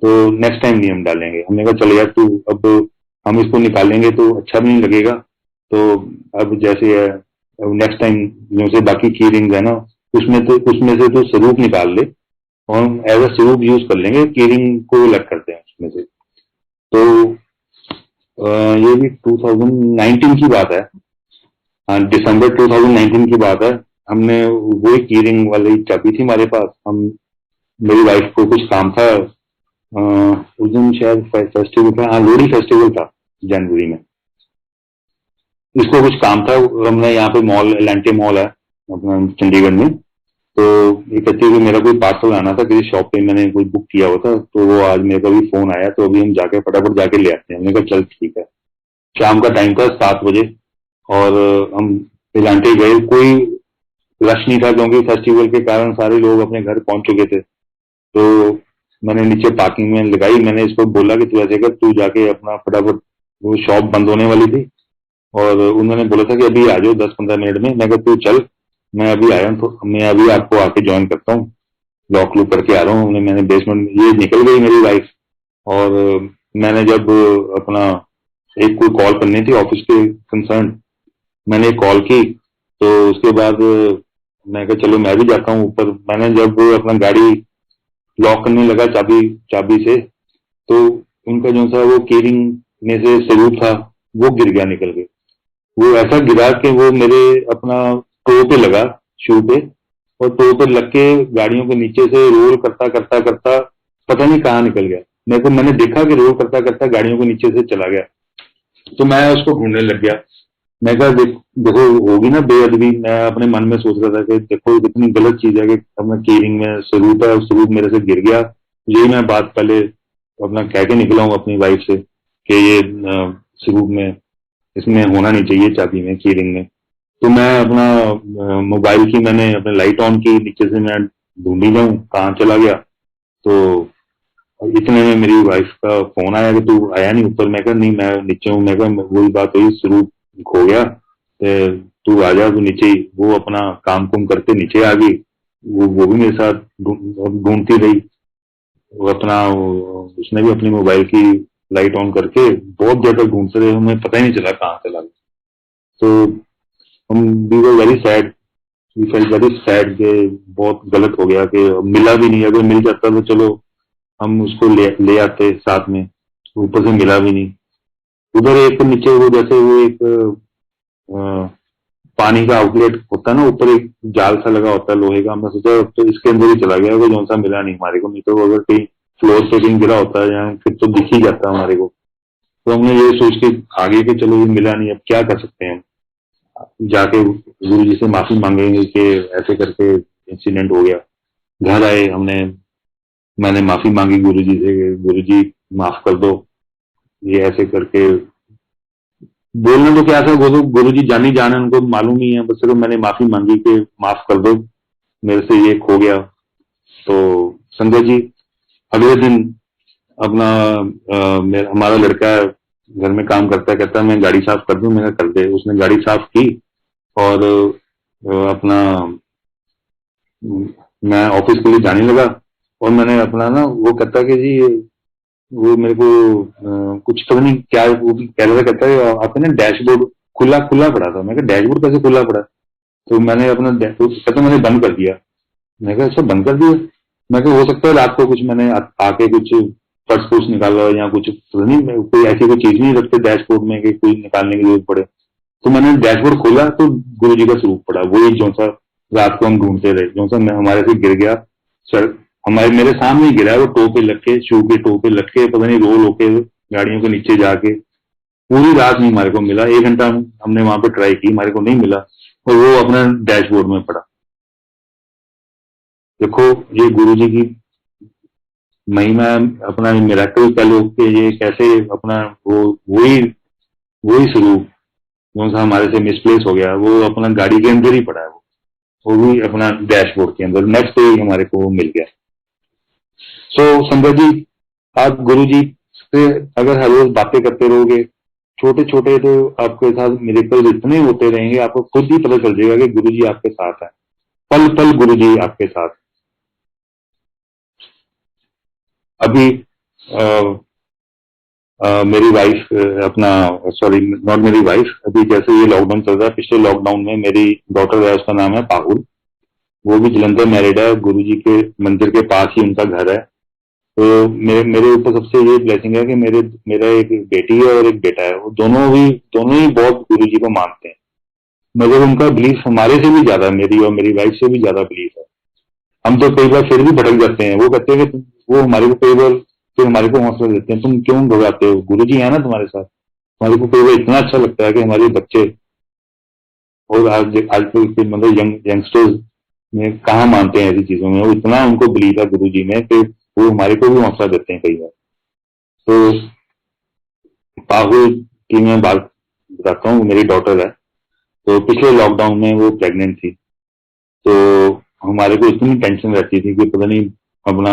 तो नेक्स्ट टाइम नहीं हम डालेंगे। हमने कहा चलो यार तू, अब हम इसको निकालेंगे तो अच्छा भी नहीं लगेगा, तो अब जैसे है नेक्स्ट टाइम जो से बाकी की रिंग है ना, उसमें से तो स्वरूप निकाल ले और हम एज अ स्वरूप यूज कर लेंगे, की रिंग को अलग करते हैं उसमें से। तो ये भी 2019 की बात है, हाँ दिसंबर 2019 की बात है। हमने वही की रिंग वाली चाबी थी हमारे पास, हम मेरी वाइफ को कुछ काम था, उस दिन शायद फेस्टिवल था, हाँ लोहड़ी फेस्टिवल था जनवरी में। इसको कुछ काम था, हमने यहाँ पे मॉल एलेंटे मॉल है अपना चंडीगढ़ में, तो ये कहती है कि मेरा कोई पार्सल आना था किसी शॉप पे, मैंने कोई बुक किया हुआ था, तो वो आज मेरे को अभी फोन आया, तो अभी हम जाके फटाफट जाके ले आते हैं। मैंने कहा चल ठीक है। शाम का टाइम था 7 बजे, और हम एलांटे गए। कोई रश नहीं था क्योंकि फेस्टिवल के कारण सारे लोग अपने घर पहुंच चुके थे। तो मैंने नीचे पार्किंग में लगाई, मैंने इसको बोला कि तू ऐसे कर, तू जाके अपना फटाफट, वो शॉप बंद होने वाली थी और उन्होंने बोला था कि अभी आ जाओ 10-15 मिनट में। मैं कहा तू चल, मैं अभी आया हूँ, तो मैं अभी आपको आके ज्वाइन करता हूँ, लॉक लूक करके आ रहा हूँ। मैंने बेसमेंट, ये निकल गई मेरी वाइफ। और मैंने जब अपना एक कोई कॉल करनी थी ऑफिस के कंसर्न, मैंने एक कॉल की, तो उसके बाद मैं कहा चलो मैं भी जाता हूँ ऊपर। मैंने जब अपना गाड़ी लॉक करने लगा चाबी चाबी से, तो उनका जो सा वो केरिंग में से सरूप था, वो गिर गया, निकल के। वो ऐसा गिरा कि वो मेरे अपना टो पे लगा, शू पे, और टो पे लग के गाड़ियों के नीचे से रोल करता करता करता पता नहीं कहाँ निकल गया। मैंने देखा कि रोल करता करता गाड़ियों के नीचे से चला गया। तो मैं उसको ढूंढने लग गया। मैं कहा देखो होगी ना बेअदबी। मैं अपने मन में सोच रहा था कि देखो कितनी गलत चीज है कि अपना केरिंग में स्वरूप है, स्वरूप मेरे से गिर गया। यही मैं बात पहले अपना कह के निकला हूँ अपनी वाइफ से कि ये स्वरूप में, इसमें होना नहीं चाहिए चाबी में, कीरिंग में। तो मैं अपना मोबाइल की मैंने अपने लाइट ऑन की, नीचे से मैं ढूंढी जाऊं कहाँ चला गया। तो इतने में मेरी वाइफ का फोन आया कि तू आया नहीं ऊपर। मैं कहा नहीं, मैं नीचे हूँ। मैं कहा वही बात हुई, शुरू खो गया, तू आ जा, तू नीचे ही। वो अपना काम कुम करके नीचे आ गई। वो भी मेरे साथ ढूंढती रही। वो अपना उसने भी अपनी मोबाइल की लाइट ऑन करके बहुत देर तक ढूंढते रहे, हमें पता ही नहीं चला कहाँ चला गया। तो हम we were very sad, we felt very sad कि बहुत गलत हो गया कि मिला भी नहीं। अगर मिल जाता तो चलो हम उसको ले आते साथ में, ऊपर से मिला भी नहीं। उधर एक नीचे वो जैसे वो एक पानी का आउटलेट होता है ना, ऊपर एक जाल सा लगा होता है लोहे का। हमने सोचा तो इसके अंदर ही चला गया, वो जो सा मिला नहीं हमारे को। नहीं तो अगर कहीं फ्लोर पे कहीं गिरा होता है या फिर तो दिख ही जाता है हमारे को। तो हमने ये सोच के आगे कि चलो ये मिला नहीं, अब क्या कर सकते हैं, जाके गुरु जी से माफी मांगेंगे कि ऐसे करके इंसिडेंट हो गया। घर आए हमने, मैंने माफी मांगी गुरु जी से, गुरु जी माफ कर दो, ये ऐसे करके। बोलना तो क्या था, गुरु जी जानी जाने, उनको मालूम ही है। बस सिर्फ मैंने माफी मांगी कि माफ कर दो, मेरे से ये खो गया। तो संजय जी अगले दिन अपना हमारा लड़का घर में काम करता है, कहता है मैं गाड़ी साफ कर दूं। मैंने कर दे। उसने गाड़ी साफ की और अपना मैं ऑफिस के लिए जाने लगा। और मैंने अपना ना, वो कहता कि जी वो मेरे को कुछ पता नहीं क्या वो कह रहा था। कहता है आपका ना डैशबोर्ड खुला खुला पड़ा था। मैं कहा डैशबोर्ड कैसे खुला पड़ा? तो मैंने अपना कहता मैंने बंद कर दिया। मैं कहा अच्छा बंद कर दिया? मैं कहा हो सकता है रात को कुछ मैंने आके कुछ पर्स पुर्स निकाला या कुछ, पता नहीं कोई ऐसी कोई चीज नहीं रखते डैशबोर्ड में कि कोई निकालने की जरूरत पड़े। तो मैंने डैशबोर्ड खोला तो गुरु जी का स्वरूप पड़ा, वही जो सा रात को हम ढूंढते रहे, जो सा हमारे से गिर गया। सर हमारे मेरे सामने ही गिरा है, वो टो पे लग के, शू के टो पे लग के, पता नहीं रोल होके गाड़ियों के नीचे जाके। पूरी रात नहीं हमारे को मिला, 1 घंटा हमने वहां पे ट्राई की, हमारे को नहीं मिला, और वो अपना डैशबोर्ड में पड़ा। देखो ये गुरु जी की महिमा, अपना मिराकल कह लो कि ये कैसे अपना वो वही वही स्वरूप जो सा हमारे से मिसप्लेस हो गया, वो अपना गाड़ी के अंदर ही पड़ा है। वो भी अपना डैशबोर्ड के अंदर नेक्स्ट डे हमारे को वो मिल गया। सो संजय जी, आप गुरु जी से अगर हर रोज बातें करते रहोगे, छोटे छोटे, तो आपके साथ मिरेकल इतने होते रहेंगे, आपको खुद ही पता चल जाएगा कि गुरु जी आपके साथ है, पल पल गुरु जी आपके साथ। अभी आ, मेरी वाइफ अपना, सॉरी नॉट मेरी वाइफ, अभी जैसे ये लॉकडाउन चल रहा है, पिछले लॉकडाउन में मेरी डॉटर है, उसका नाम है पाहुल। वो भी जलंधर मैरिड है, गुरु जी के मंदिर के पास ही उनका घर है। तो मेरे ऊपर सबसे ये ब्लेसिंग है कि मेरा एक बेटी है और एक बेटा है। वो दोनों ही बहुत गुरु जी को मानते हैं, मगर उनका बिलीफ हमारे से भी ज्यादा, मेरी और मेरी वाइफ से भी ज्यादा बिलीफ है। हम तो कई बार फिर भी भटक जाते हैं। वो कहते हैं कि वो हमारे को कई बार फिर हमारे को हौसला देते हैं, तुम क्यों घबराते हो, गुरु जी है ना तुम्हारे साथ। हमारे को कई बार इतना अच्छा लगता है कि हमारे बच्चे और आज आजकल के मतलब यंगस्टर्स में कहाँ मानते हैं ऐसी चीजों में, वो इतना उनको बिलीव है गुरु जी में कि वो हमारे को भी हौसला देते हैं कई बार। तो पाहुल की मैं बात बताता हूँ, मेरी डॉटर है। तो पिछले लॉकडाउन में वो प्रेग्नेंट थी। तो हमारे को इतनी टेंशन रहती थी कि पता नहीं अपना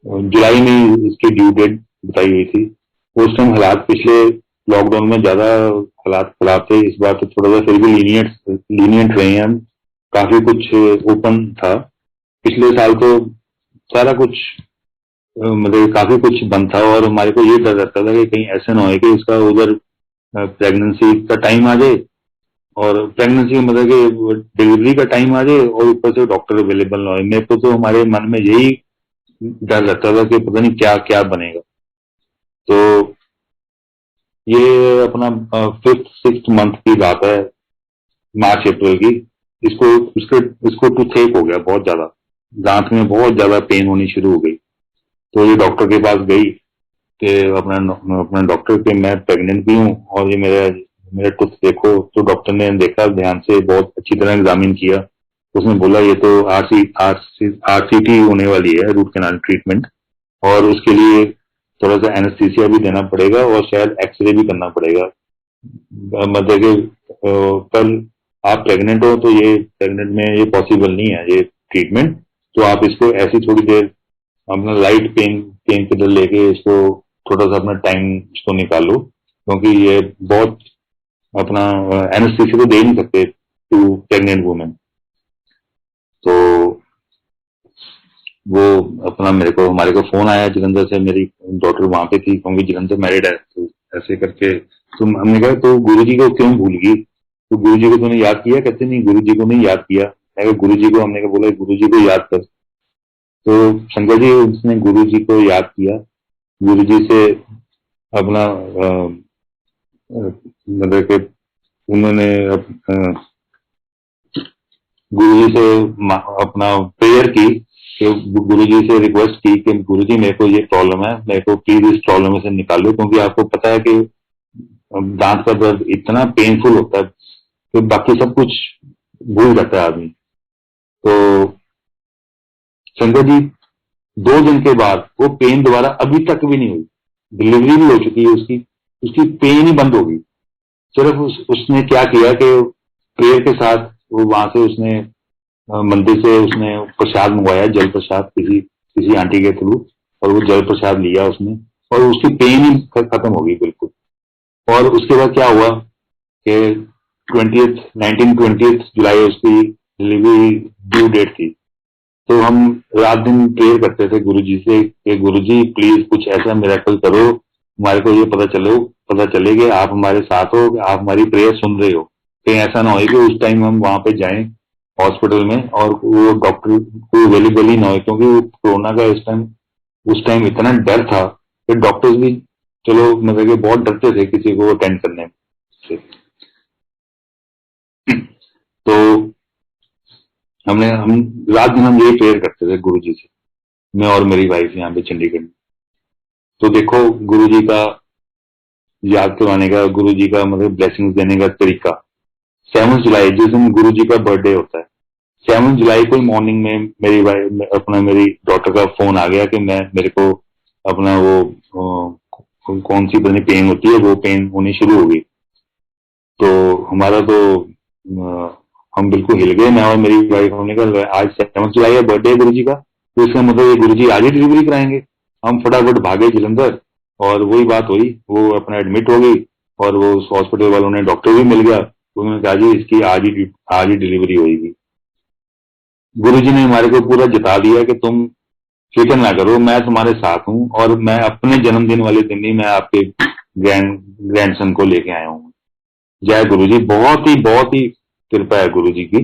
जुलाई में इसकी ड्यू डेट बताई हुई थी। उस टाइम हालात पिछले लॉकडाउन में ज्यादा हालात खराब थे, इस बार तो थोड़ा सा फिर भी लीनियंट रहे हैं हम, काफी कुछ ओपन था। पिछले साल तो सारा कुछ मतलब काफी कुछ बंद था, और हमारे को ये डर रहता था कि कहीं ऐसे ना हो कि इसका उधर प्रेगनेंसी का टाइम आ जाए, और प्रेगनेंसी मतलब कि डिलीवरी का टाइम आ जाए और ऊपर से डॉक्टर अवेलेबल ना हो। मेरे को तो हमारे मन में यही डर रहता था कि पता नहीं क्या क्या बनेगा। तो ये अपना 5th 6th मंथ की बात है, मार्च अप्रैल की। इसको इसके इसको टूथेक हो गया बहुत ज्यादा, दांत में बहुत ज्यादा पेन होनी शुरू हो गई। तो ये डॉक्टर के पास गई कि अपना अपना डॉक्टर के मैं प्रेग्नेंट भी हूँ और ये मेरा मेरा टूथ देखो। तो डॉक्टर ने देखा ध्यान से, बहुत अच्छी तरह एग्जामिन किया। उसने बोला ये तो आरसीटी होने वाली है, रूट कैनाल ट्रीटमेंट, और उसके लिए थोड़ा सा एनेस्थीसिया भी देना पड़ेगा और शायद एक्सरे भी करना पड़ेगा। मतलब कि कल आप प्रेग्नेंट हो तो ये प्रेग्नेंट में ये पॉसिबल नहीं है ये ट्रीटमेंट। तो आप इसको ऐसी थोड़ी देर अपना लाइट पेन किलर लेके इसको थोड़ा सा अपना टाइम इसको निकालो, क्योंकि ये बहुत अपना एनेस्थीसिया तो दे नहीं सकते टू प्रेग्नेंट वुमेन। तो वो अपना मेरे को हमारे को फोन आया जलंधर से, मेरी डॉटर वहां पे थी क्योंकि जलंधर मैरिड है। तो ऐसे करके तुम, हमने कहा तो गुरु जी को क्यों भूल गई, तो गुरु जी को तूने याद किया? कहते नहीं, गुरु जी को नहीं याद किया। मैं कहा गुरु जी को, हमने कहा बोला गुरु जी को याद कर। तो शंकर जी उसने गुरु जी को याद किया, गुरु जी से अपना मतलब कि उन्होंने गुरु जी से अपना प्रेयर की, कि गुरु जी से रिक्वेस्ट की कि गुरु जी मेरे को ये प्रॉब्लम है, मेरे को प्लीज इस प्रॉब्लम से निकालो। क्योंकि आपको पता है कि दांत का दर्द इतना पेनफुल होता है कि बाकी सब कुछ भूल जाता है आदमी। तो शंकर जी 2 दिन के बाद वो पेन दोबारा अभी तक भी नहीं हुई। डिलीवरी भी हो चुकी है उसकी, उसकी पेन ही बंद हो गई। सिर्फ उसने क्या किया कि प्रेयर के साथ वो वहां से उसने मंदिर से उसने प्रसाद मंगवाया, जल प्रसाद, किसी किसी आंटी के थ्रू, और वो जल प्रसाद लिया उसने, और उसकी पेन ही खत्म हो गई बिल्कुल। और उसके बाद क्या हुआ कि 19-20 जुलाई उसकी डिलीवरी ड्यू डेट थी। तो हम रात दिन प्रेयर करते थे गुरु जी से कि गुरु जी प्लीज कुछ ऐसा मिरेकल करो, हमारे को ये पता चले कि आप हमारे साथ हो, कि आप हमारी प्रेयर सुन रहे हो। कहीं ऐसा ना हो कि उस टाइम हम वहां पे जाएं हॉस्पिटल में और वो डॉक्टर को अवेलेबल ही ना हो, क्योंकि वो कोरोना का उस टाइम इतना डर था कि डॉक्टर्स भी चलो मतलब कि बहुत डरते थे किसी को अटेंड करने से। तो हम रात दिन हम यही प्रेयर करते थे गुरु जी से, मैं और मेरी वाइफ यहाँ पे चंडीगढ़ में। तो देखो गुरु जी का याद करवाने का, गुरु जी का मतलब ब्लेसिंग्स देने का तरीका। 7 जुलाई जिस दिन गुरु जी का बर्थडे होता है, 7 जुलाई को मॉर्निंग में मेरी वाइफ अपना मेरी डॉटर का फोन आ गया कि मेरे को अपना वो कौन सी पता नहीं पेन होती है, वो पेन होनी शुरू हो गई। तो हमारा तो हम बिल्कुल हिल गए, मैं और मेरी वाइफ। हमने कहा आज 7 जुलाई है, बर्थडे है गुरु जी का, तो इसका मतलब ये गुरु जी आज ही डिलीवरी कराएंगे। हम फटाफट भागे जलंधर, और वही बात हुई, वो अपना एडमिट हो गई, और वो उस हॉस्पिटल वालों ने डॉक्टर भी मिल गया, तो उन्होंने कहा जी इसकी आज ही डिलीवरी होगी। गुरु जी ने हमारे को पूरा जता दिया कि तुम फिक्र ना करो, मैं तुम्हारे साथ हूँ, और मैं अपने जन्मदिन वाले दिन ही मैं आपके ग्रैंडसन को लेके आया हूँ। जय गुरु जी, बहुत ही कृपा है गुरु जी की।